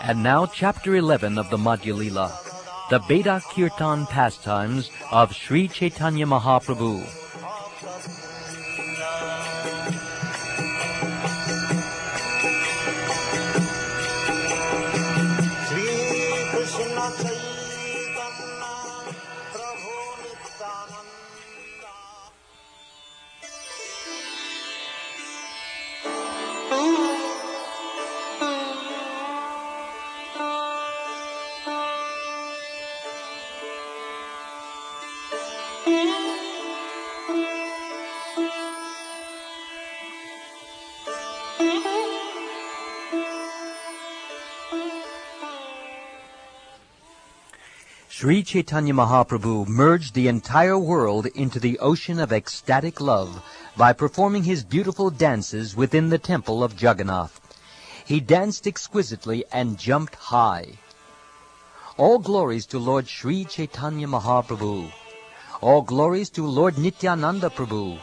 And now Chapter 11 of the Madhya Lila, the Beda Kirtan Pastimes of Sri Caitanya Mahaprabhu. Sri Caitanya Mahaprabhu merged the entire world into the ocean of ecstatic love by performing his beautiful dances within the temple of Jagannath. He danced exquisitely and jumped high. All glories to Lord Sri Caitanya Mahaprabhu. All glories to Lord Nityananda Prabhu.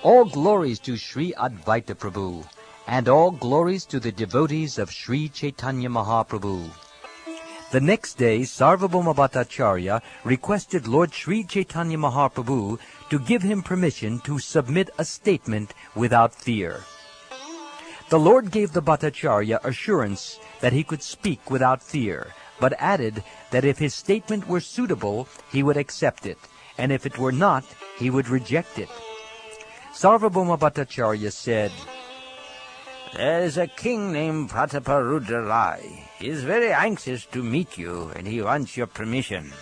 All glories to Sri Advaita Prabhu. And all glories to the devotees of Sri Caitanya Mahaprabhu. The next day, Sarvabhauma Bhattacharya requested Lord Sri Caitanya Mahaprabhu to give him permission to submit a statement without fear. The Lord gave the Bhattacharya assurance that he could speak without fear, but added that if his statement were suitable, he would accept it, and if it were not, he would reject it. Sarvabhauma Bhattacharya said, "There is a king named Prataparudra Rai. He is very anxious to meet you, and he wants your permission."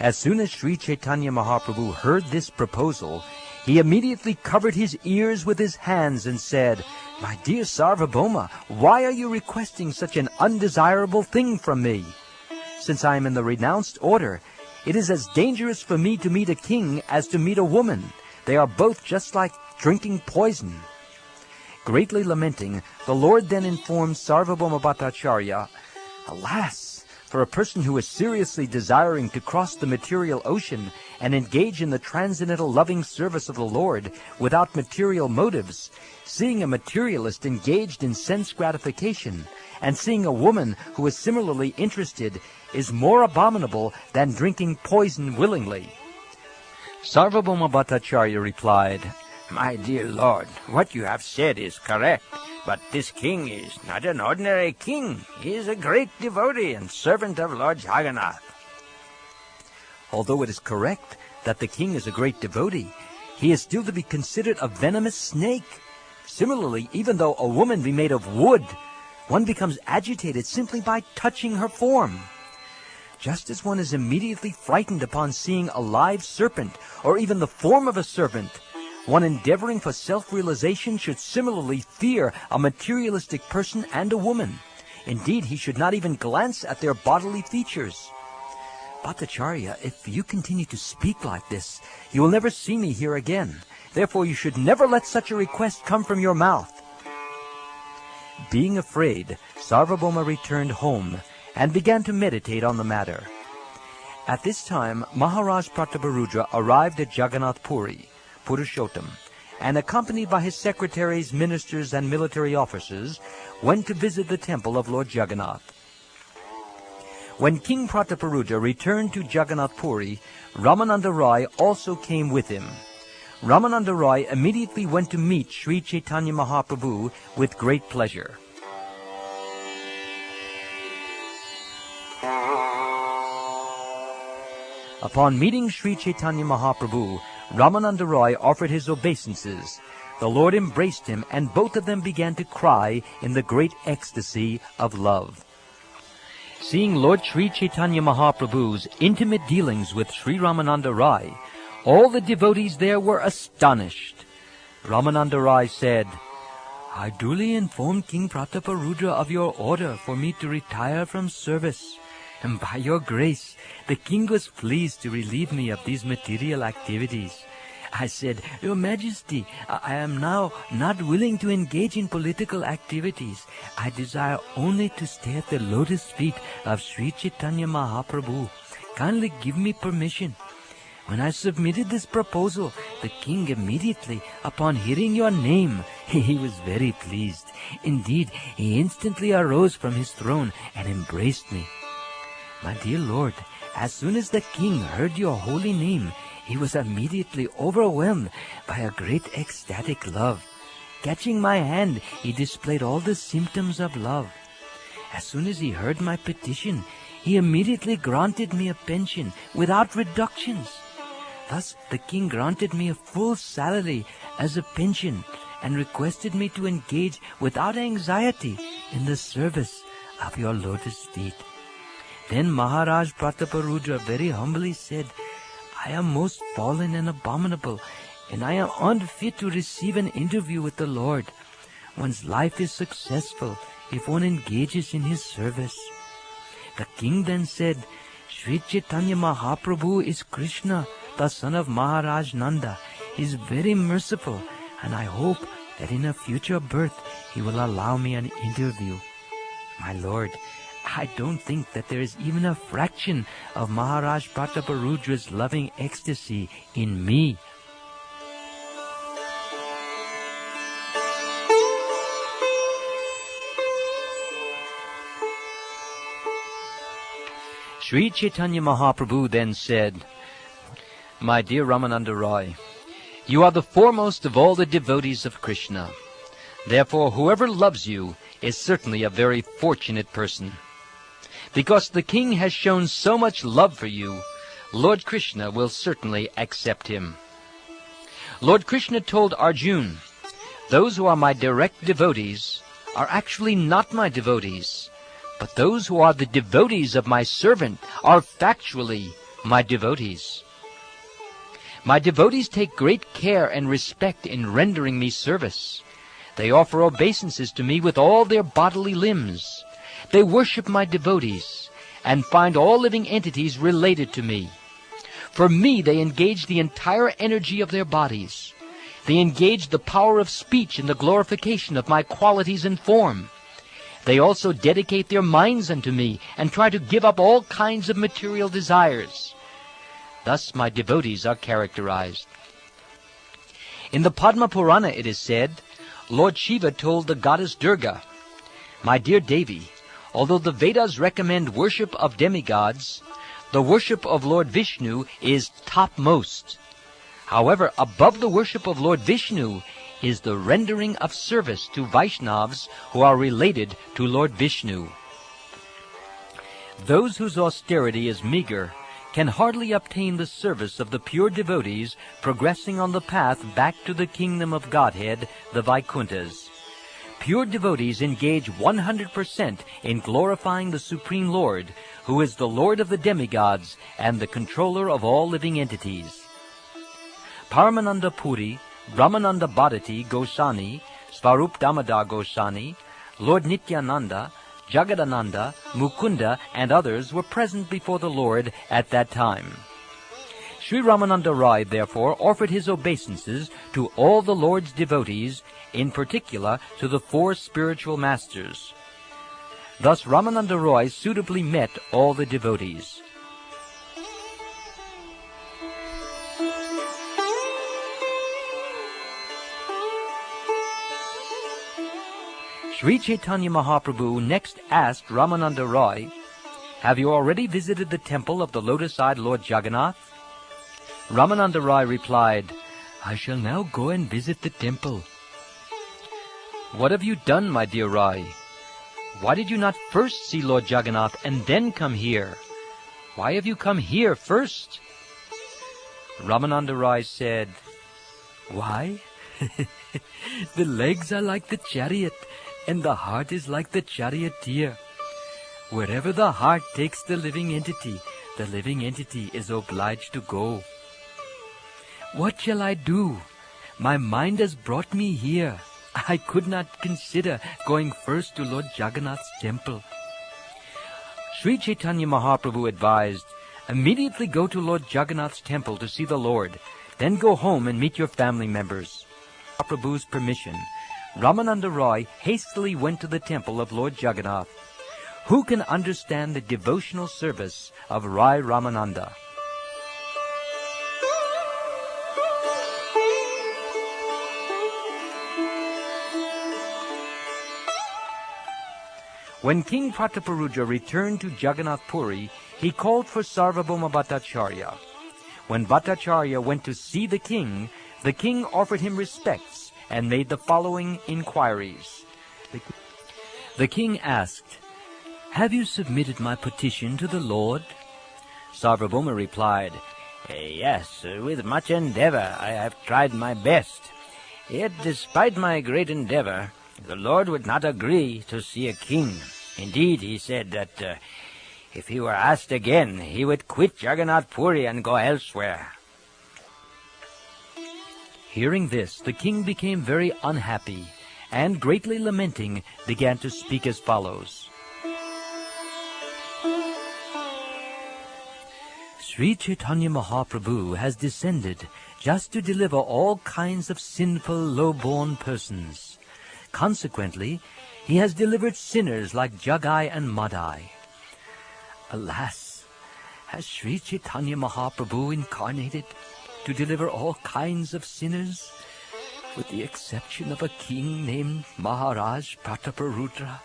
As soon as Sri Caitanya Mahaprabhu heard this proposal, he immediately covered his ears with his hands and said, "My dear Sarvabhauma, why are you requesting such an undesirable thing from me? Since I am in the renounced order, it is as dangerous for me to meet a king as to meet a woman. They are both just like drinking poison." Greatly lamenting, the Lord then informed Sarvabhauma Bhattacharya, "Alas, for a person who is seriously desiring to cross the material ocean and engage in the transcendental loving service of the Lord without material motives, seeing a materialist engaged in sense gratification, and seeing a woman who is similarly interested, is more abominable than drinking poison willingly." Sarvabhauma Bhattacharya replied, "My dear Lord, what you have said is correct, but this king is not an ordinary king. He is a great devotee and servant of Lord Jagannath." Although it is correct that the king is a great devotee, he is still to be considered a venomous snake. Similarly, even though a woman be made of wood, one becomes agitated simply by touching her form. Just as one is immediately frightened upon seeing a live serpent, or even the form of a serpent, one endeavoring for self-realization should similarly fear a materialistic person and a woman. Indeed, he should not even glance at their bodily features. Bhattacharya, if you continue to speak like this, you will never see me here again. Therefore, you should never let such a request come from your mouth. Being afraid, Sarvabhauma returned home and began to meditate on the matter. At this time, Maharaj Prataparudra arrived at Jagannath Puri, Purushottam, and accompanied by his secretaries, ministers, and military officers, went to visit the temple of Lord Jagannath. When King Prataparudra returned to Jagannath Puri, Ramananda Rai also came with him. Ramananda Rai immediately went to meet Sri Caitanya Mahaprabhu with great pleasure. Upon meeting Sri Caitanya Mahaprabhu, Ramananda Rai offered his obeisances. The Lord embraced him, and both of them began to cry in the great ecstasy of love. Seeing Lord Sri Caitanya Mahaprabhu's intimate dealings with Sri Ramananda Rai, all the devotees there were astonished. Ramananda Rai said, "I duly informed King Prataparudra of your order for me to retire from service, and by your grace, the king was pleased to relieve me of these material activities. I said, 'Your Majesty, I am now not willing to engage in political activities. I desire only to stay at the lotus feet of Sri Caitanya Mahaprabhu. Kindly give me permission.' When I submitted this proposal, the king immediately, upon hearing your name, he was very pleased. Indeed, he instantly arose from his throne and embraced me. My dear Lord, as soon as the king heard your holy name, he was immediately overwhelmed by a great ecstatic love. Catching my hand, he displayed all the symptoms of love. As soon as he heard my petition, he immediately granted me a pension without reductions. Thus the king granted me a full salary as a pension and requested me to engage without anxiety in the service of your lotus feet. Then Maharaj Prataparudra very humbly said, I am most fallen and abominable, and I am unfit to receive an interview with the Lord. One's life is successful if one engages in his service. The king then said, Sri Chaitanya Mahaprabhu is Krishna, the son of Maharaj Nanda. He is very merciful, and I hope that in a future birth he will allow me an interview. My Lord, I don't think that there is even a fraction of Maharaj Prataparudra's loving ecstasy in me. Sri Chaitanya Mahaprabhu then said, My dear Ramananda Roy, you are the foremost of all the devotees of Krishna. Therefore, whoever loves you is certainly a very fortunate person. Because the king has shown so much love for you, Lord Krishna will certainly accept him. Lord Krishna told Arjuna, those who are my direct devotees are actually not my devotees, but those who are the devotees of my servant are factually my devotees. My devotees take great care and respect in rendering me service. They offer obeisances to me with all their bodily limbs. They worship my devotees and find all living entities related to me. For me, they engage the entire energy of their bodies. They engage the power of speech in the glorification of my qualities and form. They also dedicate their minds unto me and try to give up all kinds of material desires. Thus my devotees are characterized. In the Padma Purana it is said, Lord Shiva told the goddess Durga, My dear Devi, although the Vedas recommend worship of demigods, the worship of Lord Vishnu is topmost. However, above the worship of Lord Vishnu is the rendering of service to Vaishnavas who are related to Lord Vishnu. Those whose austerity is meager can hardly obtain the service of the pure devotees progressing on the path back to the kingdom of Godhead, the Vaikunthas. Pure devotees engage 100% in glorifying the Supreme Lord, who is the Lord of the demigods and the controller of all living entities. Paramananda Puri, Brahmananda Bharati Goswami, Svarup Damodar Goswami, Lord Nityananda, Jagadananda, Mukunda, and others were present before the Lord at that time. Sri Ramananda Rai, therefore, offered his obeisances to all the Lord's devotees, in particular to the four spiritual masters. Thus Ramananda Rai suitably met all the devotees. Sri Chaitanya Mahaprabhu next asked Ramananda Rai, Have you already visited the temple of the lotus-eyed Lord Jagannath? Ramananda Rai replied, I shall now go and visit the temple. What have you done, my dear Rai? Why did you not first see Lord Jagannath and then come here? Why have you come here first? Ramananda Rai said, Why? The legs are like the chariot, and the heart is like the charioteer. Wherever the heart takes the living entity is obliged to go. What shall I do? My mind has brought me here. I could not consider going first to Lord Jagannath's temple. Sri Chaitanya Mahaprabhu advised, Immediately go to Lord Jagannath's temple to see the Lord, then go home and meet your family members. Mahaprabhu's permission, Ramananda Rai hastily went to the temple of Lord Jagannath. Who can understand the devotional service of Rai Ramananda? When King Prataparudra returned to Jagannath Puri, he called for Sarvabhauma Bhattacharya. When Bhattacharya went to see the king offered him respects and made the following inquiries. The king asked, "Have you submitted my petition to the Lord?" Sarvabhauma replied, "Yes, with much endeavor I have tried my best. Yet despite my great endeavor, the Lord would not agree to see a king. Indeed, he said that if he were asked again, he would quit Jagannath Puri and go elsewhere." Hearing this, the king became very unhappy, and greatly lamenting, began to speak as follows. Sri Caitanya Mahaprabhu has descended just to deliver all kinds of sinful, low-born persons. Consequently, he has delivered sinners like Jagai and Madai. Alas, has Sri Caitanya Mahaprabhu incarnated to deliver all kinds of sinners, with the exception of a king named Maharaj Prataparudra?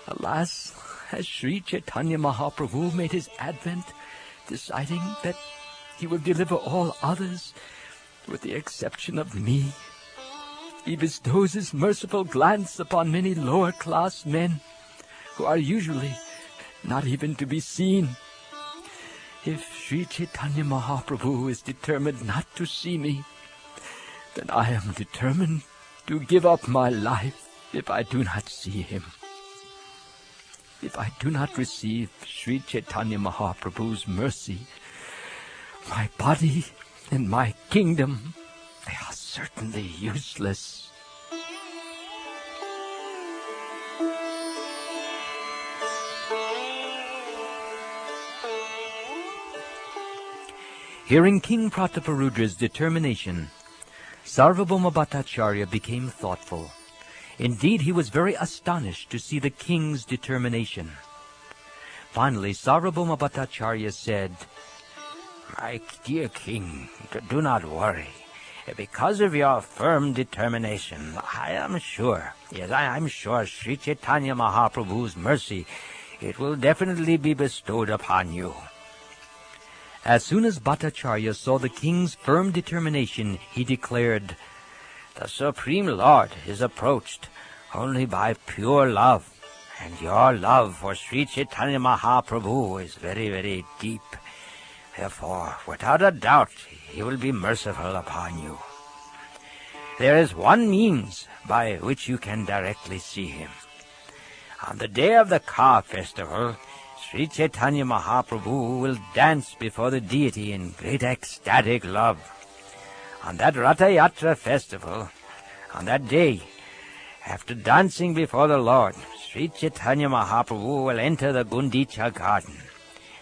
Alas, has Sri Caitanya Mahaprabhu made his advent, deciding that he will deliver all others, with the exception of me? He bestows his merciful glance upon many lower-class men, who are usually not even to be seen. If Sri Caitanya Mahaprabhu is determined not to see me, then I am determined to give up my life if I do not see him. If I do not receive Sri Caitanya Mahaprabhu's mercy, my body and my kingdom, they are certainly useless. Hearing King Prataparudra's determination, Sarvabhauma Bhattacharya became thoughtful. Indeed, he was very astonished to see the king's determination. Finally, Sarvabhauma Bhattacharya said, "My dear king, do not worry. Because of your firm determination, I am sure Sri Caitanya Mahaprabhu's mercy, it will definitely be bestowed upon you." As soon as Bhattacharya saw the king's firm determination, he declared, "The Supreme Lord is approached only by pure love, and your love for Sri Caitanya Mahaprabhu is very, very deep. Therefore, without a doubt, he will be merciful upon you. There is one means by which you can directly see him. On the day of the car festival, Sri Caitanya Mahaprabhu will dance before the deity in great ecstatic love. On that Ratha Yatra festival, on that day, after dancing before the Lord, Sri Caitanya Mahaprabhu will enter the Gundicha garden.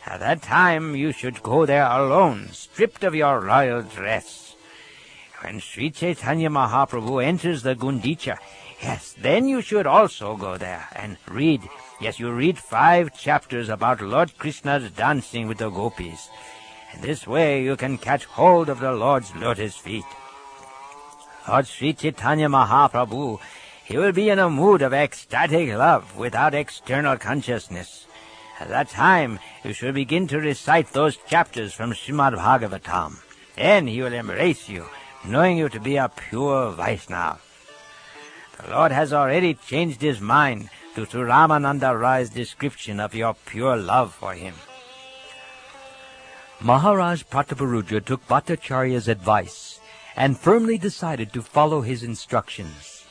At that time, you should go there alone, stripped of your royal dress. When Sri Caitanya Mahaprabhu enters the Gundicha, then you should also go there and read. You read 5 chapters about Lord Krishna's dancing with the gopis. In this way you can catch hold of the Lord's lotus feet. Lord Sri Caitanya Mahaprabhu, he will be in a mood of ecstatic love without external consciousness. At that time you should begin to recite those chapters from Srimad Bhagavatam. Then he will embrace you, knowing you to be a pure Vaisnava. The Lord has already changed his mind to Ramananda Rai's description of your pure love for him." Maharaj Prataparudra took Bhattacharya's advice and firmly decided to follow his instructions.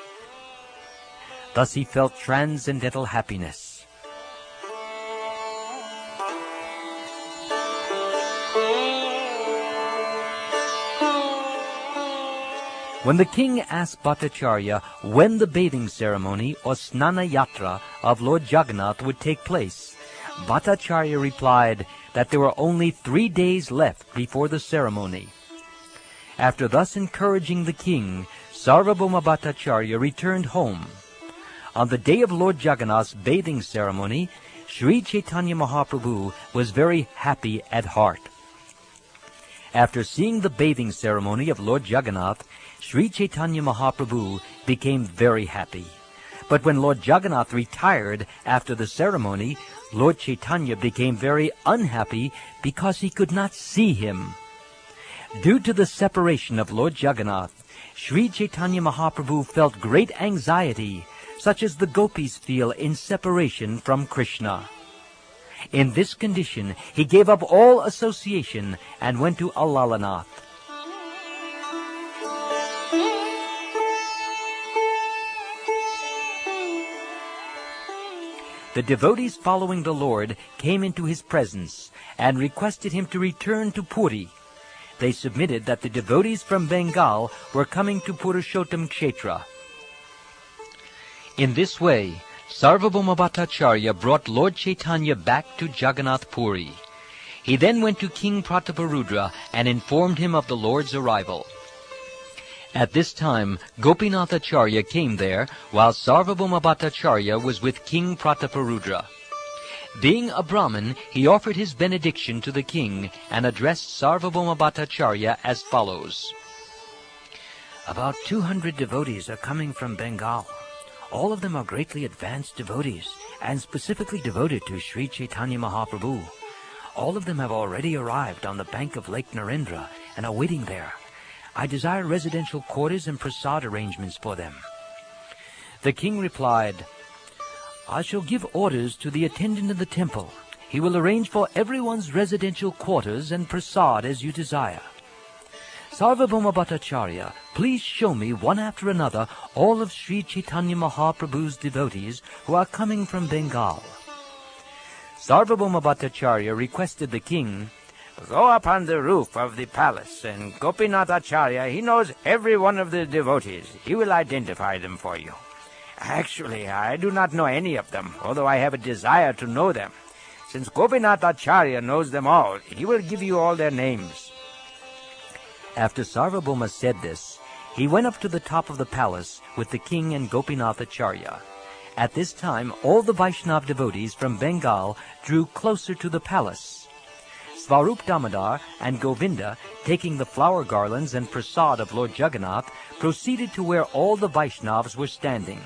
Thus he felt transcendental happiness. When the king asked Bhattacharya when the bathing ceremony or Snana Yatra of Lord Jagannath would take place, Bhattacharya replied that there were only 3 days left before the ceremony. After thus encouraging the king, Sarvabhauma Bhattacharya returned home. On the day of Lord Jagannath's bathing ceremony, Sri Caitanya Mahaprabhu was very happy at heart. After seeing the bathing ceremony of Lord Jagannath, Sri Caitanya Mahaprabhu became very happy. But when Lord Jagannath retired after the ceremony, Lord Chaitanya became very unhappy because he could not see him. Due to the separation of Lord Jagannath, Sri Chaitanya Mahaprabhu felt great anxiety, such as the gopis feel in separation from Krishna. In this condition, he gave up all association and went to Alalanath. The devotees following the Lord came into his presence and requested him to return to Puri. They submitted that the devotees from Bengal were coming to Purushottam Kshetra. In this way, Sarvabhauma Bhattacharya brought Lord Chaitanya back to Jagannath Puri. He then went to King Prataparudra and informed him of the Lord's arrival. At this time, Gopinathacharya came there, while Sarvabhauma Bhattacharya was with King Prataparudra. Being a Brahmin, he offered his benediction to the king and addressed Sarvabhauma Bhattacharya as follows. About 200 devotees are coming from Bengal. All of them are greatly advanced devotees and specifically devoted to Sri Chaitanya Mahaprabhu. All of them have already arrived on the bank of Lake Narendra and are waiting there. I desire residential quarters and prasad arrangements for them. The king replied, I shall give orders to the attendant in the temple. He will arrange for everyone's residential quarters and prasad as you desire. Sarvabhauma Bhattacharya, please show me one after another all of Sri Chaitanya Mahaprabhu's devotees who are coming from Bengal. Sarvabhauma Bhattacharya requested the king, Go up on the roof of the palace, and Gopinathacharya, he knows every one of the devotees. He will identify them for you. Actually, I do not know any of them, although I have a desire to know them. Since Gopinathacharya knows them all, he will give you all their names. After Sarvabhauma said this, he went up to the top of the palace with the king and Gopinathacharya. At this time, all the Vaishnava devotees from Bengal drew closer to the palace. Svarup Damodar and Govinda, taking the flower garlands and prasad of Lord Jagannath, proceeded to where all the Vaishnavas were standing.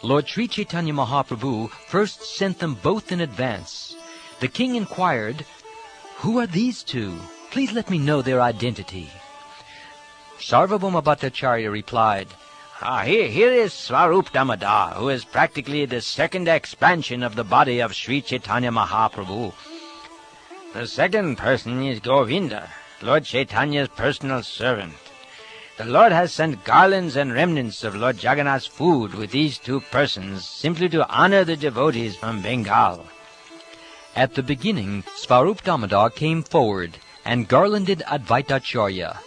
Lord Sri Chaitanya Mahaprabhu first sent them both in advance. The king inquired, Who are these two? Please let me know their identity. Sarvabhauma Bhattacharya replied, Here is Svarup Damodar, who is practically the second expansion of the body of Sri Chaitanya Mahaprabhu. The second person is Govinda, Lord Chaitanya's personal servant. The Lord has sent garlands and remnants of Lord Jagannath's food with these two persons simply to honor the devotees from Bengal. At the beginning, Svarup Damodar came forward and garlanded Advaitacharya.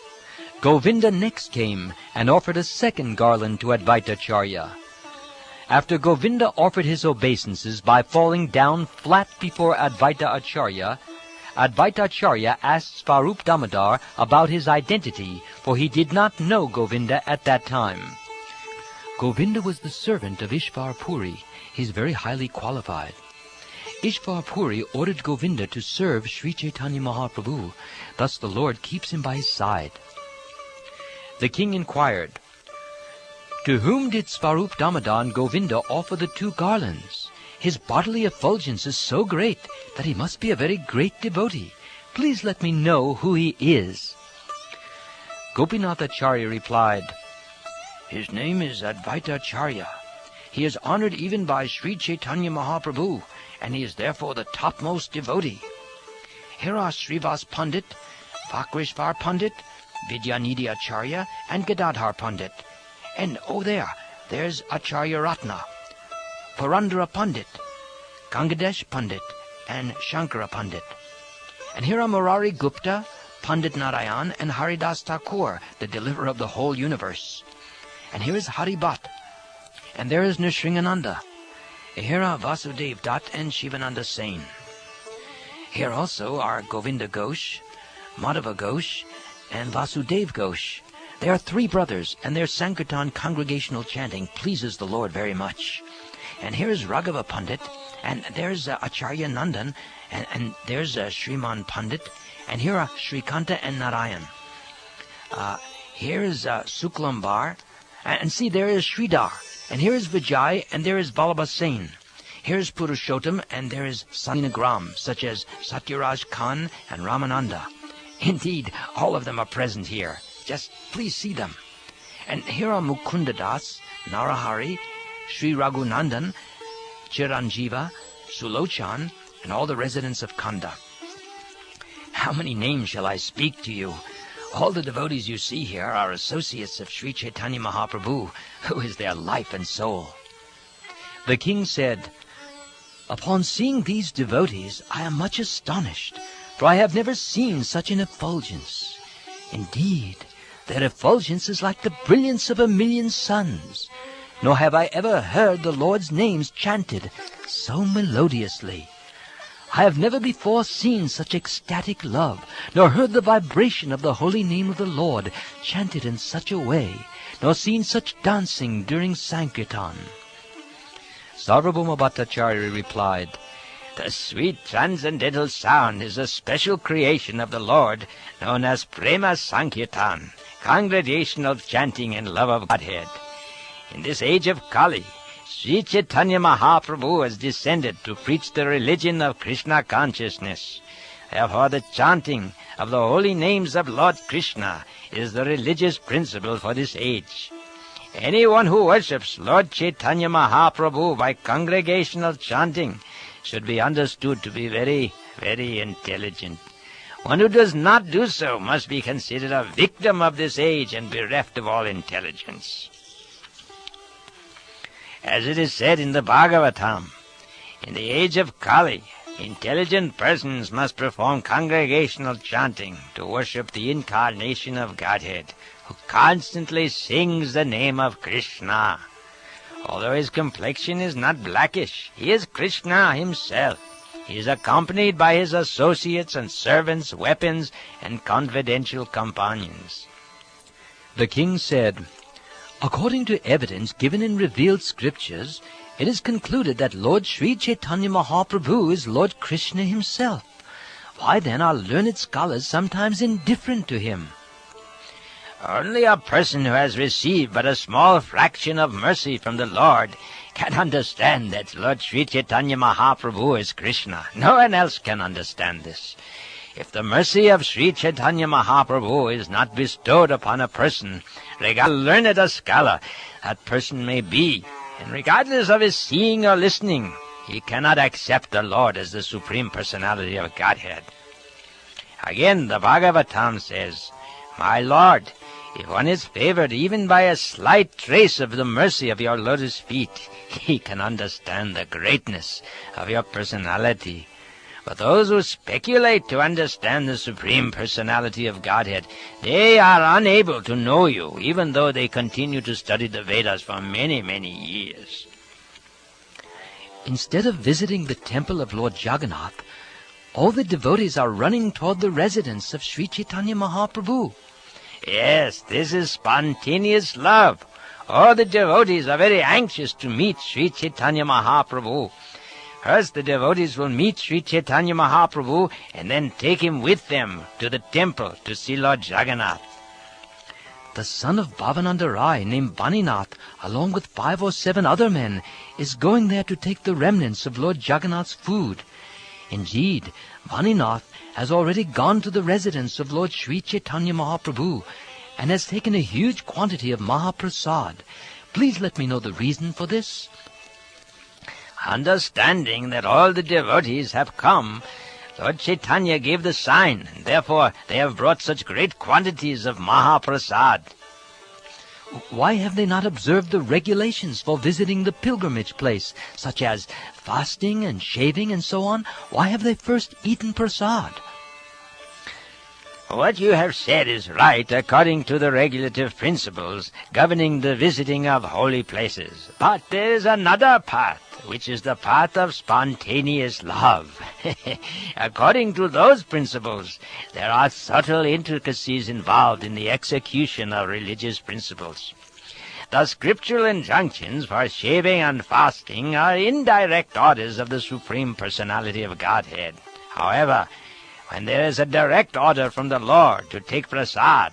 Govinda next came and offered a second garland to Advaitacharya. After Govinda offered his obeisances by falling down flat before Advaita Acharya, Advaitacharya asked Svarup Damodar about his identity, for he did not know Govinda at that time. Govinda was the servant of Ishvar Puri. He is very highly qualified. Ishvar Puri ordered Govinda to serve Sri Chaitanya Mahaprabhu. Thus the Lord keeps him by his side. The king inquired, To whom did Svarup Damodar and Govinda offer the two garlands? His bodily effulgence is so great that he must be a very great devotee. Please let me know who he is. Gopinathacharya replied, His name is Advaitacharya. He is honored even by Sri Chaitanya Mahaprabhu, and he is therefore the topmost devotee. Here are Srivas Pandit, Vakrishvar Pandit, Vidyanidhi Acharya, and Gadadhar Pandit. And there's Acharya Ratna, Purandara Pandit, Gangadesh Pandit, and Shankara Pandit. And here are Murari Gupta, Pandit Narayan, and Haridas Thakur, the deliverer of the whole universe. And here is Hari Bhatt. And there is Nrsingananda. Here are Vasudev Dutt and Shivananda Sain. Here also are Govinda Ghosh, Madhava Ghosh, and Vasudev Ghosh. They are three brothers, and their Sankirtan congregational chanting pleases the Lord very much. And here's Raghava Pandit, and there's Acharya Nandan, and there's Sriman Pandit, and here are Srikanta and Narayan. Here's Suklambar, and see, there is Sridhar, And here is Vijay, and there is Balabhasen. Here is Purushottam, and there is Salinagram, such as Satyaraj Khan and Ramananda. Indeed, all of them are present here. Just please see them. And here are Mukunda Das, Narahari, Sri Raghunandan, Chiranjiva, Sulochan, and all the residents of Kanda. How many names shall I speak to you? All the devotees you see here are associates of Sri Chaitanya Mahaprabhu, who is their life and soul. The king said, "Upon seeing these devotees, I am much astonished, for I have never seen such an effulgence. Indeed, their effulgence is like the brilliance of 1,000,000 suns, nor have I ever heard the Lord's names chanted so melodiously. I have never before seen such ecstatic love, nor heard the vibration of the holy name of the Lord chanted in such a way, nor seen such dancing during Sankirtan." Sarvabhauma Bhattacharya replied, "The sweet transcendental sound is a special creation of the Lord, known as Prema Sankirtan, congregational chanting and love of Godhead. In this age of Kali, Sri Chaitanya Mahaprabhu has descended to preach the religion of Krishna consciousness. Therefore the chanting of the holy names of Lord Krishna is the religious principle for this age. Anyone who worships Lord Chaitanya Mahaprabhu by congregational chanting should be understood to be very, very intelligent. One who does not do so must be considered a victim of this age and bereft of all intelligence. As it is said in the Bhagavatam, in the age of Kali, intelligent persons must perform congregational chanting to worship the incarnation of Godhead, who constantly sings the name of Krishna. Although his complexion is not blackish, he is Krishna himself. He is accompanied by his associates and servants, weapons, and confidential companions." The king said, "According to evidence given in revealed scriptures, it is concluded that Lord Sri Chaitanya Mahaprabhu is Lord Krishna himself. Why then are learned scholars sometimes indifferent to him?" Only a person who has received but a small fraction of mercy from the Lord can understand that Lord Sri Chaitanya Mahaprabhu is Krishna. No one else can understand this. If the mercy of Sri Chaitanya Mahaprabhu is not bestowed upon a person, regardless how learned a scholar that person may be, and regardless of his seeing or listening, he cannot accept the Lord as the Supreme Personality of Godhead. Again, the Bhagavatam says, "My Lord, if one is favored even by a slight trace of the mercy of your lotus feet, he can understand the greatness of your personality. But those who speculate to understand the Supreme Personality of Godhead, they are unable to know you, even though they continue to study the Vedas for many, many years." Instead of visiting the temple of Lord Jagannath, all the devotees are running toward the residence of Sri Chaitanya Mahaprabhu. Yes, this is spontaneous love. All the devotees are very anxious to meet Sri Chaitanya Mahaprabhu. First, the devotees will meet Sri Chaitanya Mahaprabhu and then take him with them to the temple to see Lord Jagannath. The son of Bhavananda Rai, named Baninath, along with 5 or 7 other men, is going there to take the remnants of Lord Jagannath's food. Indeed, Baninath has already gone to the residence of Lord Sri Chaitanya Mahaprabhu and has taken a huge quantity of Mahaprasad. Please let me know the reason for this." Understanding that all the devotees have come, Lord Chaitanya gave the sign, and therefore they have brought such great quantities of Mahaprasad. Why have they not observed the regulations for visiting the pilgrimage place, such as fasting and shaving and so on? Why have they first eaten prasad? What you have said is right according to the regulative principles governing the visiting of holy places. But there is another path, which is the path of spontaneous love. According to those principles, there are subtle intricacies involved in the execution of religious principles. The scriptural injunctions for shaving and fasting are indirect orders of the Supreme Personality of Godhead. However, when there is a direct order from the Lord to take prasad,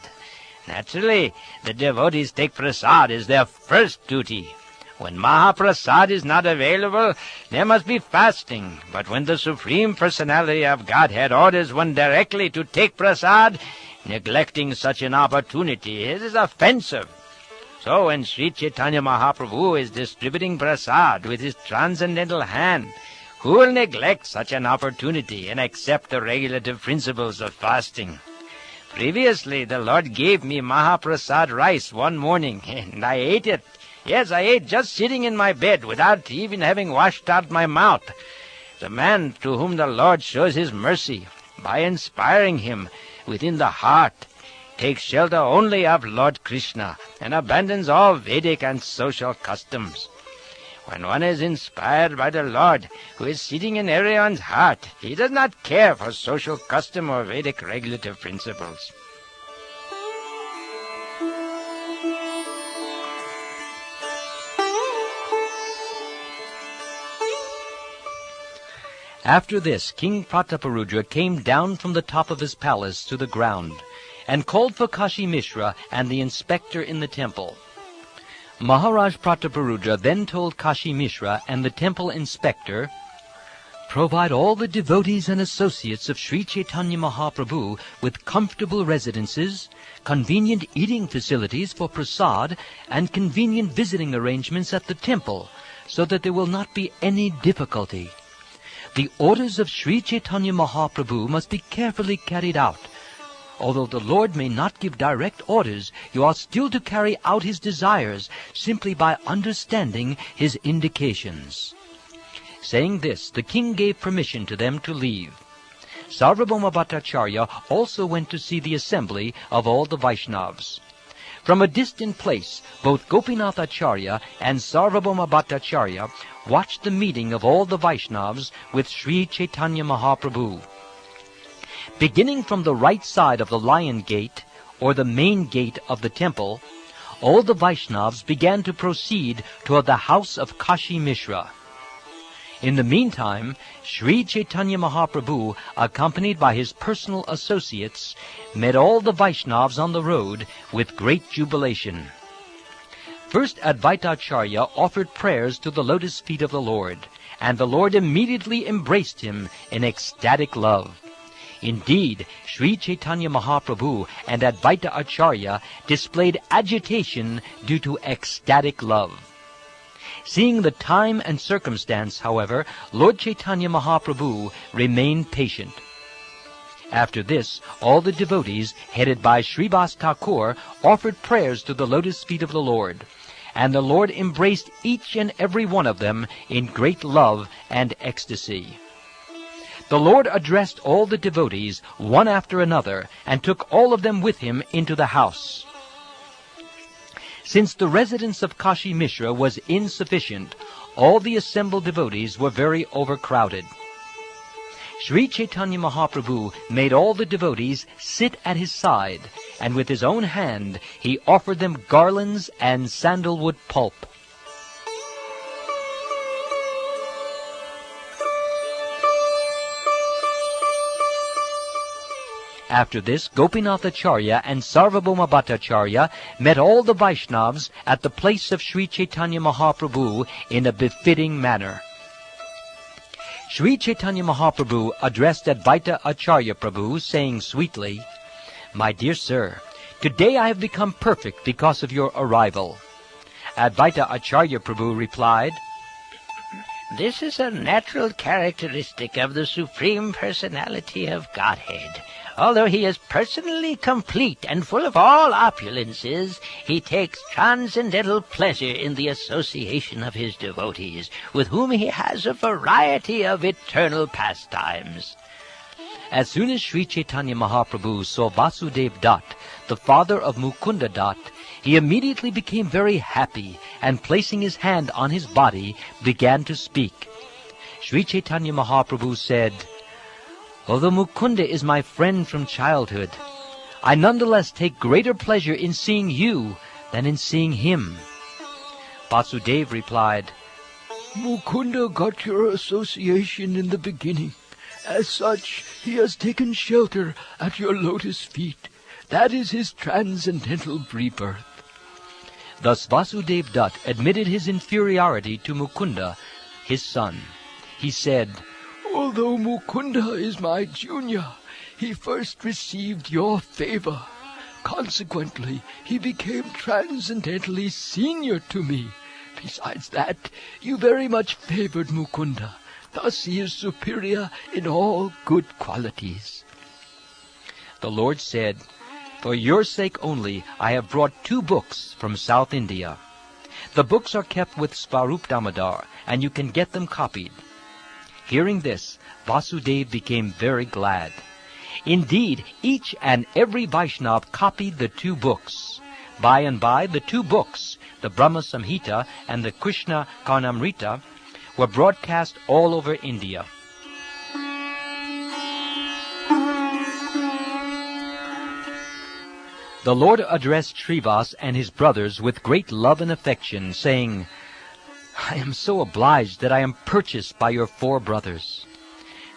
naturally the devotees take prasad as their first duty. When Mahaprasad is not available, there must be fasting. But when the Supreme Personality of Godhead orders one directly to take prasad, neglecting such an opportunity is offensive. So when Sri Chaitanya Mahaprabhu is distributing prasad with his transcendental hand, who will neglect such an opportunity and accept the regulative principles of fasting? Previously, the Lord gave me Mahaprasad rice one morning, and I ate it. Yes, I ate just sitting in my bed without even having washed out my mouth. The man to whom the Lord shows his mercy by inspiring him within the heart takes shelter only of Lord Krishna and abandons all Vedic and social customs. When one is inspired by the Lord who is sitting in everyone's heart, he does not care for social custom or Vedic regulative principles. After this, King Prataparudra came down from the top of his palace to the ground, and called for Kashi Mishra and the inspector in the temple. Maharaj Prataparudra then told Kashi Mishra and the temple inspector, "Provide all the devotees and associates of Sri Chaitanya Mahaprabhu with comfortable residences, convenient eating facilities for prasad, and convenient visiting arrangements at the temple, so that there will not be any difficulty. The orders of Sri Chaitanya Mahaprabhu must be carefully carried out. Although the Lord may not give direct orders, you are still to carry out his desires simply by understanding his indications." Saying this, the king gave permission to them to leave. Sarvabhauma Bhattacharya also went to see the assembly of all the Vaishnavas. From a distant place, both Gopinath Acharya and Sarvabhauma Bhattacharya watched the meeting of all the Vaishnavas with Sri Chaitanya Mahaprabhu. Beginning from the right side of the Lion Gate, or the main gate of the temple, all the Vaishnavas began to proceed toward the house of Kashi Mishra. In the meantime, Sri Chaitanya Mahaprabhu, accompanied by his personal associates, met all the Vaishnavas on the road with great jubilation. First, Advaita Acharya offered prayers to the lotus feet of the Lord, and the Lord immediately embraced him in ecstatic love. Indeed, Sri Chaitanya Mahaprabhu and Advaita Acharya displayed agitation due to ecstatic love. Seeing the time and circumstance, however, Lord Chaitanya Mahaprabhu remained patient. After this, all the devotees, headed by Srivas Thakur, offered prayers to the lotus feet of the Lord, and the Lord embraced each and every one of them in great love and ecstasy. The Lord addressed all the devotees, one after another, and took all of them with him into the house. Since the residence of Kashi Mishra was insufficient, all the assembled devotees were very overcrowded. Sri Chaitanya Mahaprabhu made all the devotees sit at his side, and with his own hand he offered them garlands and sandalwood pulp. After this, Gopinath Acharya and Sarvabhauma Bhattacharya met all the Vaishnavas at the place of Sri Chaitanya Mahaprabhu in a befitting manner. Sri Chaitanya Mahaprabhu addressed Advaita Acharya Prabhu, saying sweetly, "My dear sir, today I have become perfect because of your arrival." Advaita Acharya Prabhu replied, "This is a natural characteristic of the Supreme Personality of Godhead. Although he is personally complete and full of all opulences, he takes transcendental pleasure in the association of his devotees, with whom he has a variety of eternal pastimes." As soon as Sri Chaitanya Mahaprabhu saw Vasudev Dutt, the father of Mukunda Dutt, he immediately became very happy, and placing his hand on his body, began to speak. Sri Chaitanya Mahaprabhu said, "Although Mukunda is my friend from childhood, I nonetheless take greater pleasure in seeing you than in seeing him." Vasudev replied, "Mukunda got your association in the beginning. As such, he has taken shelter at your lotus feet. That is his transcendental rebirth." Thus Vasudev Dutt admitted his inferiority to Mukunda, his son. He said, Although Mukunda is my junior, he first received your favor. Consequently, he became transcendently senior to me. Besides that, you very much favored Mukunda. Thus he is superior in all good qualities. The Lord said, For your sake only I have brought 2 books from South India. The books are kept with Svarup Damodar, and you can get them copied. Hearing this, Vasudev became very glad. Indeed, each and every Vaishnava copied the 2 books. By and by, the 2 books, the Brahma Samhita and the Krishna Karnamrita, were broadcast all over India. The Lord addressed Srivas and his brothers with great love and affection, saying, I am so obliged that I am purchased by your 4 brothers.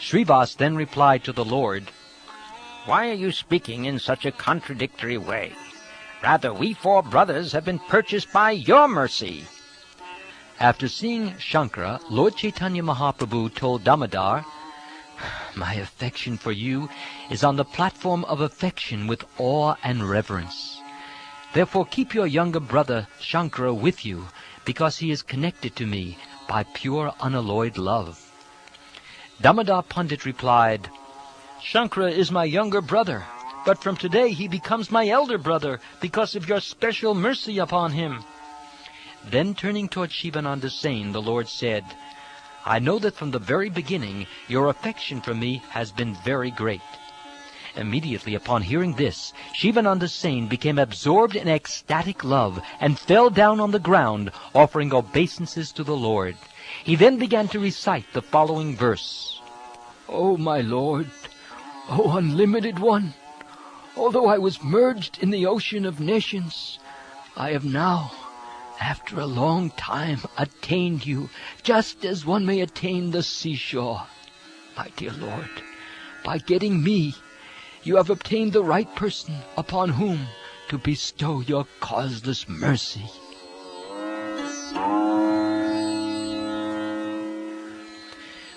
Srivas then replied to the Lord, Why are you speaking in such a contradictory way? Rather, we 4 brothers have been purchased by your mercy. After seeing Shankara, Lord Chaitanya Mahaprabhu told Damodar, My affection for you is on the platform of affection with awe and reverence. Therefore keep your younger brother Shankara with you, because he is connected to me by pure unalloyed love. Damodar Pandit replied, Shankara is my younger brother, but from today he becomes my elder brother because of your special mercy upon him. Then turning toward Shivananda Sain, the Lord said, I know that from the very beginning your affection for me has been very great. Immediately upon hearing this, Shivananda Sain became absorbed in ecstatic love and fell down on the ground, offering obeisances to the Lord. He then began to recite the following verse. O my Lord, O Unlimited One, although I was merged in the ocean of nations, I have now, after a long time, attained you, just as one may attain the seashore. My dear Lord, by getting me, you have obtained the right person upon whom to bestow your causeless mercy.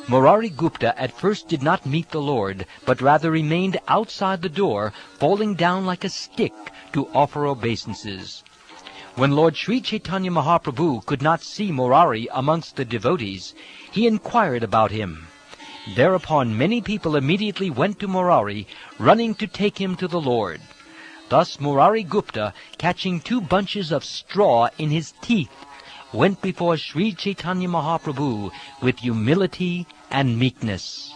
Murari Gupta at first did not meet the Lord, but rather remained outside the door, falling down like a stick to offer obeisances. When Lord Sri Chaitanya Mahaprabhu could not see Murari amongst the devotees, he inquired about him. Thereupon many people immediately went to Murari, running to take him to the Lord. Thus Murari Gupta, catching 2 bunches of straw in his teeth, went before Sri Chaitanya Mahaprabhu with humility and meekness.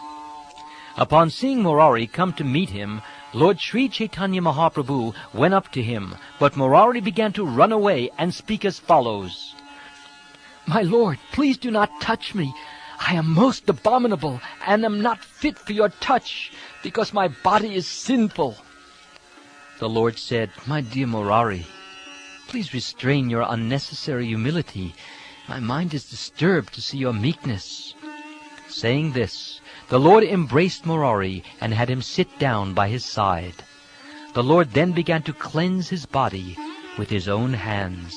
Upon seeing Murari come to meet him, Lord Sri Chaitanya Mahaprabhu went up to him, but Murari began to run away and speak as follows. My Lord, please do not touch me. I am most abominable and am not fit for your touch, because my body is sinful. The Lord said, My dear Murari, please restrain your unnecessary humility. My mind is disturbed to see your meekness. Saying this, the Lord embraced Murari and had him sit down by his side. The Lord then began to cleanse his body with his own hands.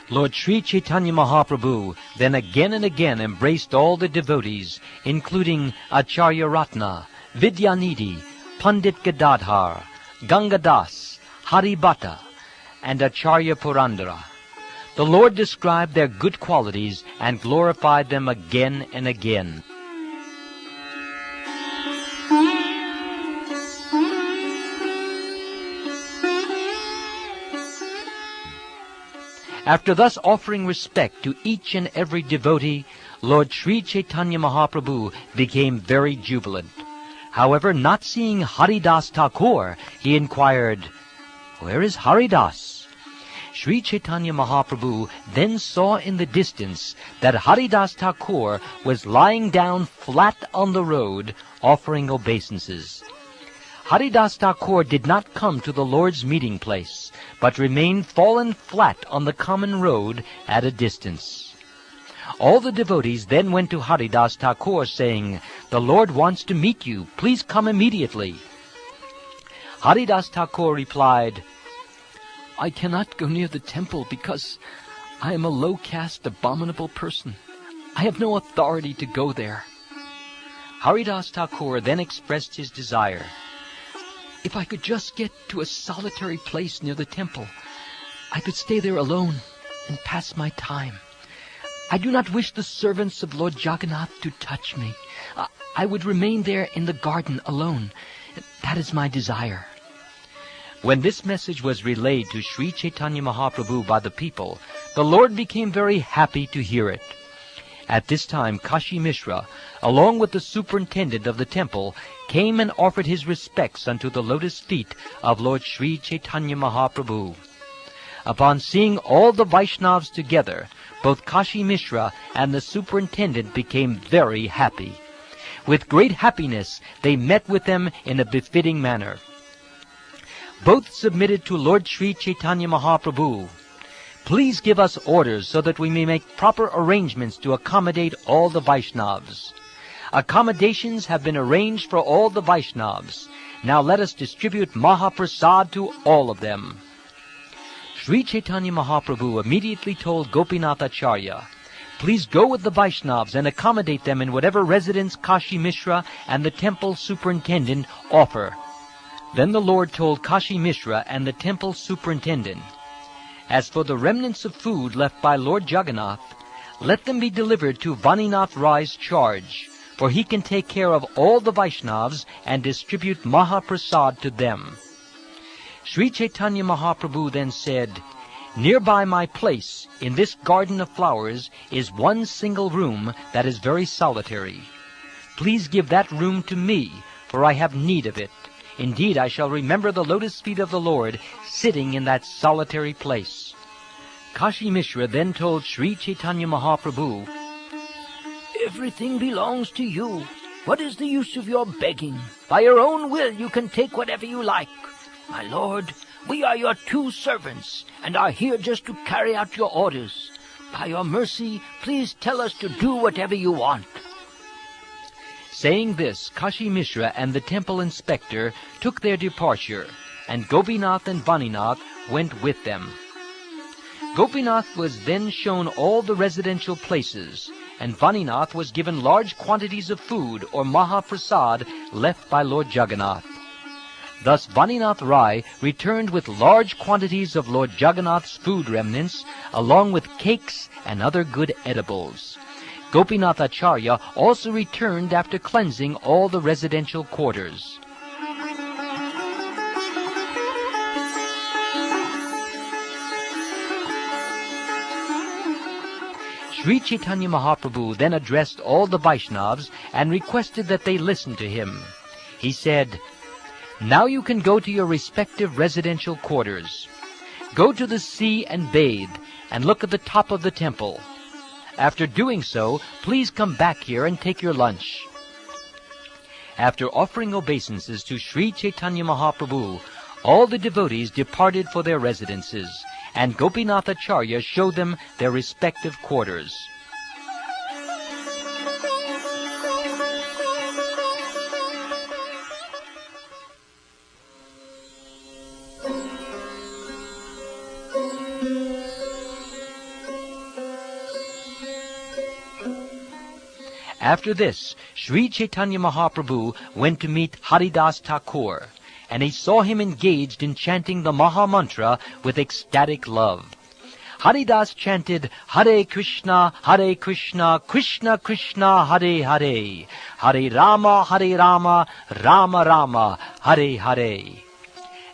Lord Sri Chaitanya Mahaprabhu then again and again embraced all the devotees, including Acharya Ratna, Vidyanidhi, Pandit Gadadhar, Gangadas, Haribhata, and Acharya Purandara. The Lord described their good qualities and glorified them again and again. After thus offering respect to each and every devotee, Lord Sri Chaitanya Mahaprabhu became very jubilant. However, not seeing Haridas Thakur, he inquired, Where is Haridas? Sri Chaitanya Mahaprabhu then saw in the distance that Haridas Thakur was lying down flat on the road, offering obeisances. Haridas Thakur did not come to the Lord's meeting place, but remained fallen flat on the common road at a distance. All the devotees then went to Haridas Thakur, saying, The Lord wants to meet you. Please come immediately. Haridas Thakur replied, I cannot go near the temple because I am a low-caste, abominable person. I have no authority to go there." Haridas Thakur then expressed his desire. "If I could just get to a solitary place near the temple, I could stay there alone and pass my time. I do not wish the servants of Lord Jagannath to touch me. I would remain there in the garden alone. That is my desire." When this message was relayed to Sri Chaitanya Mahaprabhu by the people, the Lord became very happy to hear it. At this time, Kashi Mishra, along with the superintendent of the temple, came and offered his respects unto the lotus feet of Lord Sri Chaitanya Mahaprabhu. Upon seeing all the Vaishnavas together, both Kashi Mishra and the superintendent became very happy. With great happiness, they met with them in a befitting manner. Both submitted to Lord Sri Chaitanya Mahaprabhu. "Please give us orders so that we may make proper arrangements to accommodate all the Vaishnavas. Accommodations have been arranged for all the Vaishnavas. Now let us distribute Mahaprasad to all of them." Sri Chaitanya Mahaprabhu immediately told Gopinath Acharya, "Please go with the Vaishnavas and accommodate them in whatever residence Kashi Mishra and the temple superintendent offer." Then the Lord told Kashi Mishra and the temple superintendent, "As for the remnants of food left by Lord Jagannath, let them be delivered to Vaninath Rai's charge, for he can take care of all the Vaishnavas and distribute Mahaprasad to them." Sri Chaitanya Mahaprabhu then said, "Nearby my place, in this garden of flowers, is one single room that is very solitary. Please give that room to me, for I have need of it. Indeed, I shall remember the lotus feet of the Lord sitting in that solitary place." Kashi Mishra then told Sri Chaitanya Mahaprabhu, "Everything belongs to you. What is the use of your begging? By your own will you can take whatever you like. My lord, we are your two servants, and are here just to carry out your orders. By your mercy, please tell us to do whatever you want." Saying this, Kashi Mishra and the temple inspector took their departure, and Gopinath and Vaninath went with them. Gopinath was then shown all the residential places, and Vaninath was given large quantities of food or Mahaprasad left by Lord Jagannath. Thus Vaninath Rai returned with large quantities of Lord Jagannath's food remnants, along with cakes and other good edibles. Gopinath Acharya also returned after cleansing all the residential quarters. Sri Chaitanya Mahaprabhu then addressed all the Vaishnavas and requested that they listen to him. He said, "Now you can go to your respective residential quarters. Go to the sea and bathe, and look at the top of the temple. After doing so, please come back here and take your lunch." After offering obeisances to Sri Chaitanya Mahaprabhu, all the devotees departed for their residences, and Gopinath Acharya showed them their respective quarters. After this, Sri Chaitanya Mahaprabhu went to meet Haridas Thakur, and he saw him engaged in chanting the Maha Mantra with ecstatic love. Haridas chanted, "Hare Krishna, Krishna Krishna, Hare Hare, Hare Rama, Rama Rama, Hare Hare."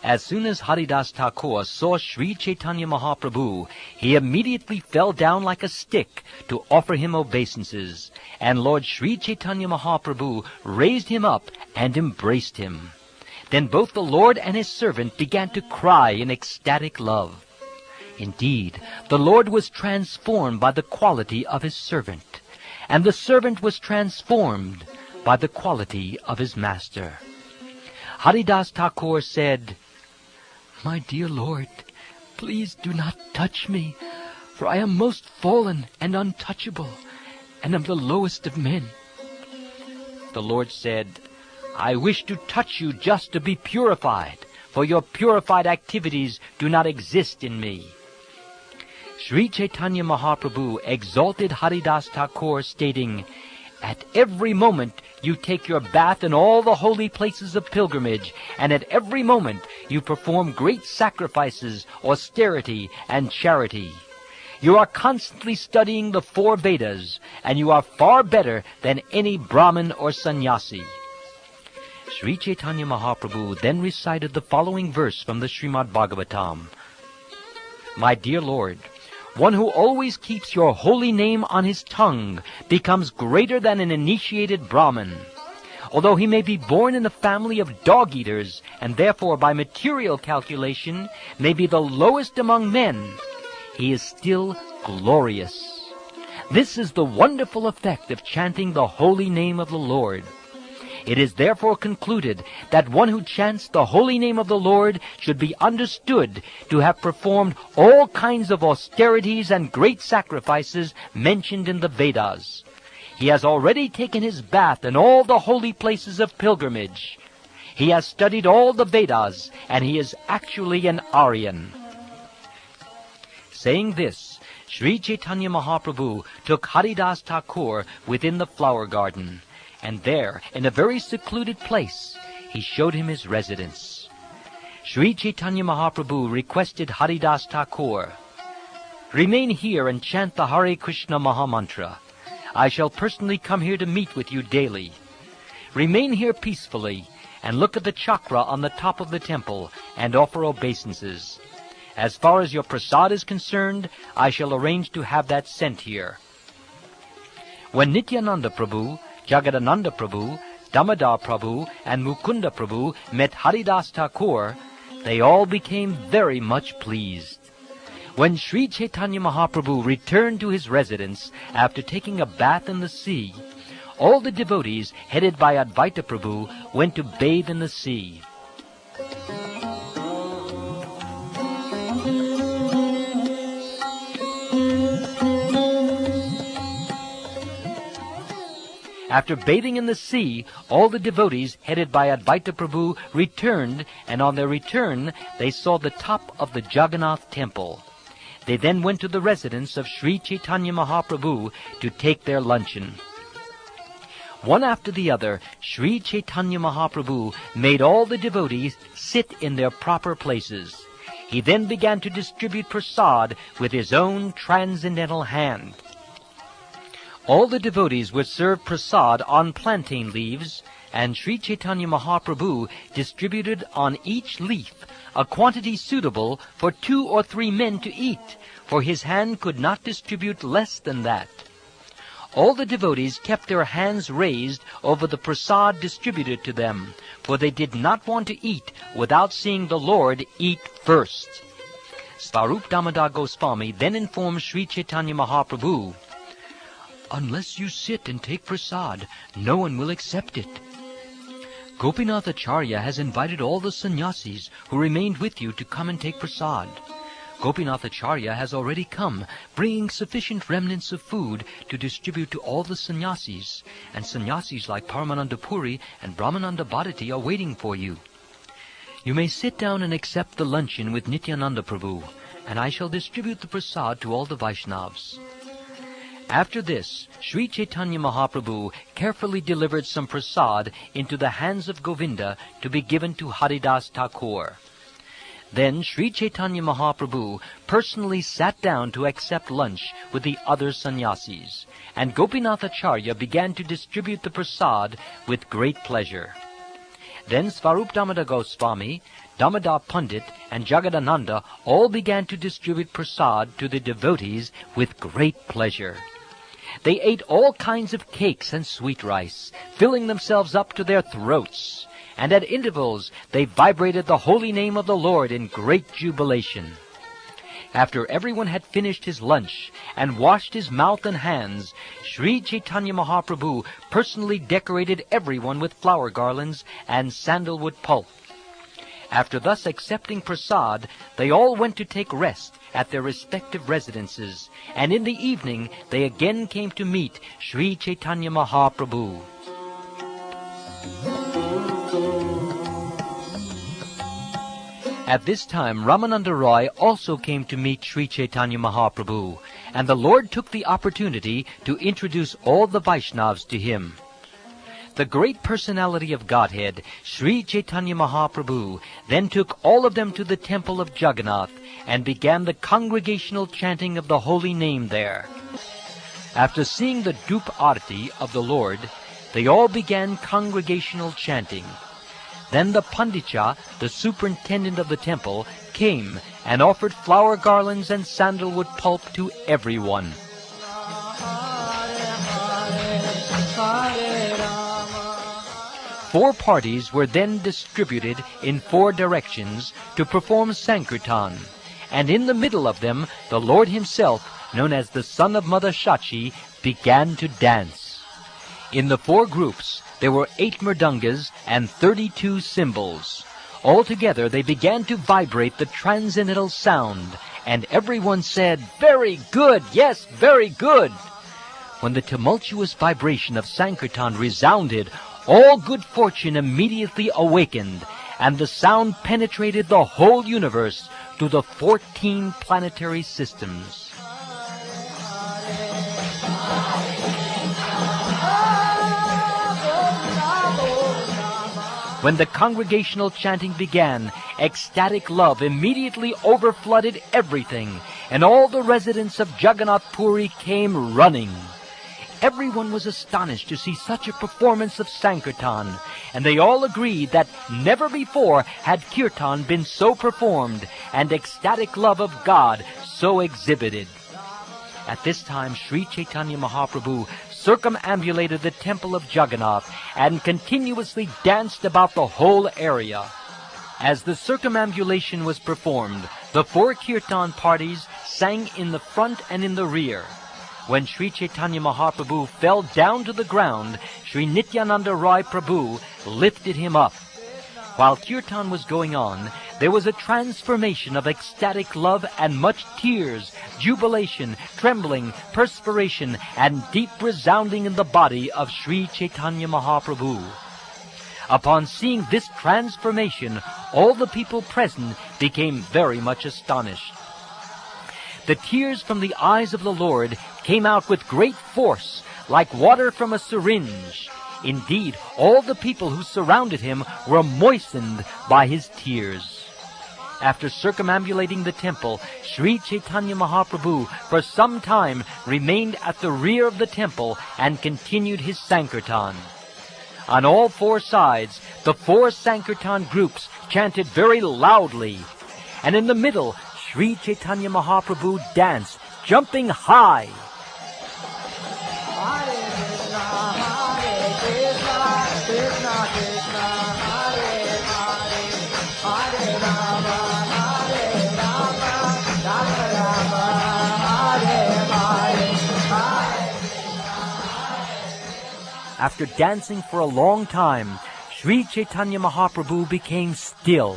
As soon as Haridas Thakur saw Sri Chaitanya Mahaprabhu, he immediately fell down like a stick to offer him obeisances, and Lord Sri Chaitanya Mahaprabhu raised him up and embraced him. Then both the Lord and his servant began to cry in ecstatic love. Indeed, the Lord was transformed by the quality of his servant, and the servant was transformed by the quality of his master. Haridas Thakur said, "My dear Lord, please do not touch me, for I am most fallen and untouchable, and am the lowest of men." The Lord said, "I wish to touch you just to be purified, for your purified activities do not exist in me." Sri Chaitanya Mahaprabhu exalted Haridas Thakur, stating, "At every moment you take your bath in all the holy places of pilgrimage, and at every moment you perform great sacrifices, austerity, and charity. You are constantly studying the 4 Vedas, and you are far better than any Brahmin or sannyasi." Sri Chaitanya Mahaprabhu then recited the following verse from the Srimad Bhagavatam. "My dear Lord, one who always keeps your holy name on his tongue becomes greater than an initiated Brahmin. Although he may be born in a family of dog-eaters, and therefore by material calculation may be the lowest among men, he is still glorious. This is the wonderful effect of chanting the holy name of the Lord. It is therefore concluded that one who chants the holy name of the Lord should be understood to have performed all kinds of austerities and great sacrifices mentioned in the Vedas. He has already taken his bath in all the holy places of pilgrimage. He has studied all the Vedas, and he is actually an Aryan." Saying this, Sri Chaitanya Mahaprabhu took Haridas Thakur within the flower garden, and there, in a very secluded place, he showed him his residence. Sri Chaitanya Mahaprabhu requested Haridas Thakur, "Remain here and chant the Hare Krishna Mahamantra. I shall personally come here to meet with you daily. Remain here peacefully, and look at the chakra on the top of the temple, and offer obeisances. As far as your prasad is concerned, I shall arrange to have that sent here." When Nityananda Prabhu, Jagadananda Prabhu, Damodar Prabhu, and Mukunda Prabhu met Haridas Thakur, they all became very much pleased. When Sri Chaitanya Mahaprabhu returned to his residence after taking a bath in the sea, all the devotees headed by Advaita Prabhu went to bathe in the sea. After bathing in the sea, all the devotees headed by Advaita Prabhu returned, and on their return they saw the top of the Jagannath temple. They then went to the residence of Sri Chaitanya Mahaprabhu to take their luncheon. One after the other, Sri Chaitanya Mahaprabhu made all the devotees sit in their proper places. He then began to distribute prasad with his own transcendental hand. All the devotees were served prasad on plantain leaves, and Sri Chaitanya Mahaprabhu distributed on each leaf a quantity suitable for 2 or 3 men to eat, for his hand could not distribute less than that. All the devotees kept their hands raised over the prasad distributed to them, for they did not want to eat without seeing the Lord eat first. Svarup Damodar Goswami then informed Sri Chaitanya Mahaprabhu, "Unless you sit and take prasad, no one will accept it. Gopinath Acharya has invited all the sannyasis who remained with you to come and take prasad. Gopinath Acharya has already come, bringing sufficient remnants of food to distribute to all the sannyasis, and sannyasis like Paramananda Puri and Brahmananda Bharati are waiting for you. You may sit down and accept the luncheon with Nityananda Prabhu, and I shall distribute the prasad to all the Vaishnavas." After this, Sri Chaitanya Mahaprabhu carefully delivered some prasad into the hands of Govinda to be given to Haridas Thakur. Then Sri Chaitanya Mahaprabhu personally sat down to accept lunch with the other sannyasis, and Gopinath Acharya began to distribute the prasad with great pleasure. Then Svarup Damodar Goswami, Damodar Pandit, and Jagadananda all began to distribute prasad to the devotees with great pleasure. They ate all kinds of cakes and sweet rice, filling themselves up to their throats, and at intervals they vibrated the holy name of the Lord in great jubilation. After everyone had finished his lunch and washed his mouth and hands, Sri Chaitanya Mahaprabhu personally decorated everyone with flower garlands and sandalwood pulp. After thus accepting prasad, they all went to take rest at their respective residences, and in the evening they again came to meet Sri Chaitanya Mahaprabhu. At this time, Ramananda Roy also came to meet Sri Chaitanya Mahaprabhu, and the Lord took the opportunity to introduce all the Vaishnavas to him. The great personality of Godhead, Sri Chaitanya Mahaprabhu, then took all of them to the temple of Jagannath and began the congregational chanting of the holy name there. After seeing the Dhup Arati of the Lord, they all began congregational chanting. Then the Panditya, the superintendent of the temple, came and offered flower garlands and sandalwood pulp to everyone. Four parties were then distributed in 4 directions to perform Sankirtan, and in the middle of them the Lord himself, known as the son of Mother Shachi, began to dance. In the 4 groups there were 8 mridangas and 32 cymbals. Altogether they began to vibrate the transcendental sound, and everyone said, "Very good, yes, very good." When the tumultuous vibration of Sankirtan resounded, all good fortune immediately awakened, and the sound penetrated the whole universe to the 14 planetary systems. When the congregational chanting began, ecstatic love immediately overflooded everything, and all the residents of Jagannath Puri came running. Everyone was astonished to see such a performance of Sankirtan, and they all agreed that never before had kirtan been so performed, and ecstatic love of God so exhibited. At this time, Sri Chaitanya Mahaprabhu circumambulated the temple of Jagannath and continuously danced about the whole area. As the circumambulation was performed, the 4 kirtan parties sang in the front and in the rear. When Sri Chaitanya Mahaprabhu fell down to the ground, Sri Nityananda Rai Prabhu lifted him up. While kirtan was going on, there was a transformation of ecstatic love and much tears, jubilation, trembling, perspiration, and deep resounding in the body of Sri Chaitanya Mahaprabhu. Upon seeing this transformation, all the people present became very much astonished. The tears from the eyes of the Lord came out with great force, like water from a syringe. Indeed, all the people who surrounded him were moistened by his tears. After circumambulating the temple, Sri Chaitanya Mahaprabhu for some time remained at the rear of the temple and continued his Sankirtan. On all 4 sides, the 4 Sankirtan groups chanted very loudly, and in the middle, Sri Chaitanya Mahaprabhu danced, jumping high. After dancing for a long time, Sri Chaitanya Mahaprabhu became still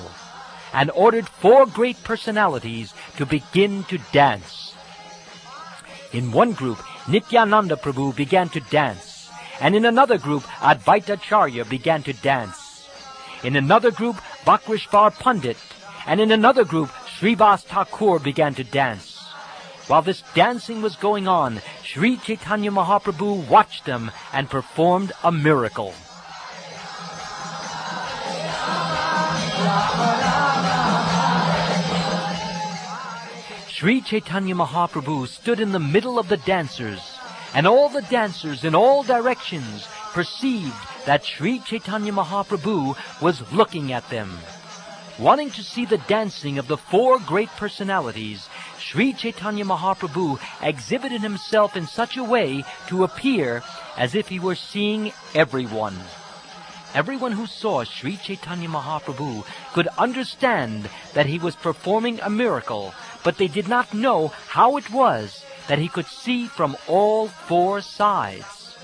and ordered 4 great personalities to begin to dance. In one group, Nityananda Prabhu began to dance, and in another group, Advaita Charya began to dance. In another group, Bakrishvar Pandit, and in another group, Srivas Thakur began to dance. While this dancing was going on, Sri Chaitanya Mahaprabhu watched them and performed a miracle. Sri Chaitanya Mahaprabhu stood in the middle of the dancers, and all the dancers in all directions perceived that Sri Chaitanya Mahaprabhu was looking at them. Wanting to see the dancing of the 4 great personalities, Sri Chaitanya Mahaprabhu exhibited himself in such a way to appear as if he were seeing everyone. Everyone who saw Sri Chaitanya Mahaprabhu could understand that he was performing a miracle, but they did not know how it was that he could see from all 4 sides.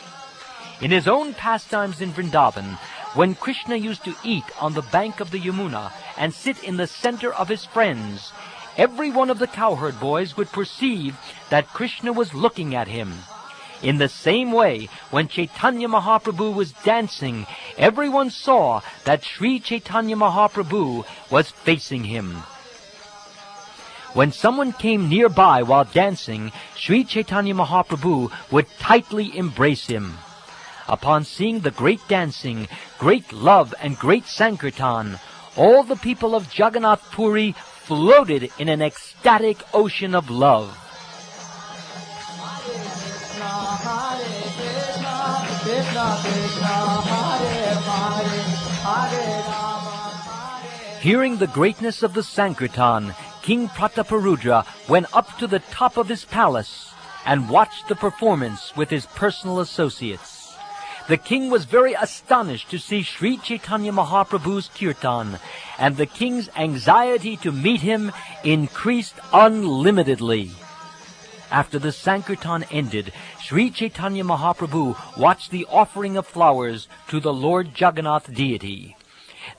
In his own pastimes in Vrindavan, when Krishna used to eat on the bank of the Yamuna and sit in the center of his friends, every one of the cowherd boys would perceive that Krishna was looking at him. In the same way, when Caitanya Mahaprabhu was dancing, everyone saw that Sri Caitanya Mahaprabhu was facing him. When someone came nearby while dancing, Sri Caitanya Mahaprabhu would tightly embrace him. Upon seeing the great dancing, great love, and great Sankirtan, all the people of Jagannath Puri floated in an ecstatic ocean of love. Hearing the greatness of the Sankirtan, King Prataparudra went up to the top of his palace and watched the performance with his personal associates. The king was very astonished to see Sri Caitanya Mahaprabhu's kirtan, and the king's anxiety to meet him increased unlimitedly. After the Sankirtan ended, Sri Caitanya Mahaprabhu watched the offering of flowers to the Lord Jagannath deity.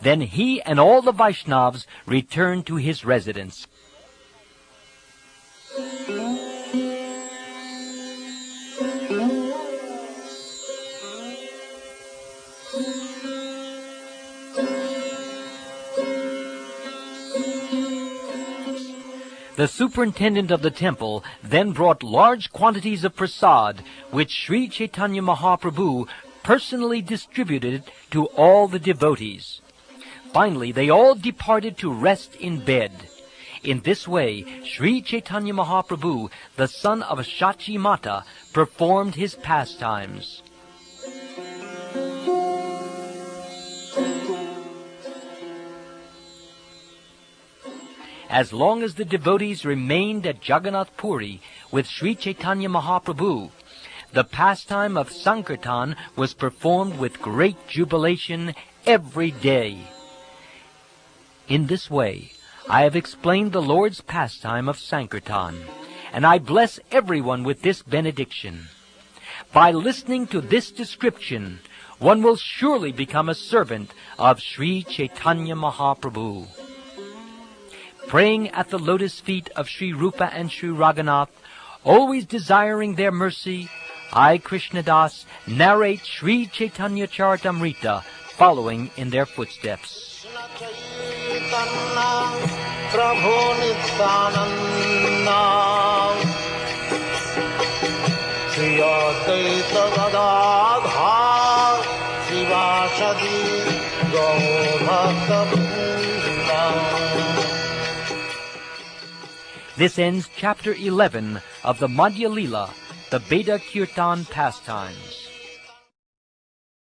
Then he and all the Vaishnavas returned to his residence. The superintendent of the temple then brought large quantities of prasad, which Sri Caitanya Mahaprabhu personally distributed to all the devotees. Finally, they all departed to rest in bed. In this way, Sri Caitanya Mahaprabhu, the son of Shachi Mata, performed his pastimes. As long as the devotees remained at Jagannath Puri with Sri Caitanya Mahaprabhu, the pastime of Sankirtan was performed with great jubilation every day. In this way, I have explained the Lord's pastime of Sankirtan, and I bless everyone with this benediction. By listening to this description, one will surely become a servant of Sri Caitanya Mahaprabhu. Praying at the lotus feet of Sri Rupa and Sri Raghunath, always desiring their mercy, I, Krishna Das, narrate Sri Caitanya Caritamrta, following in their footsteps. This ends Chapter 11 of the Madhya Lila, the Beda Kirtan Pastimes.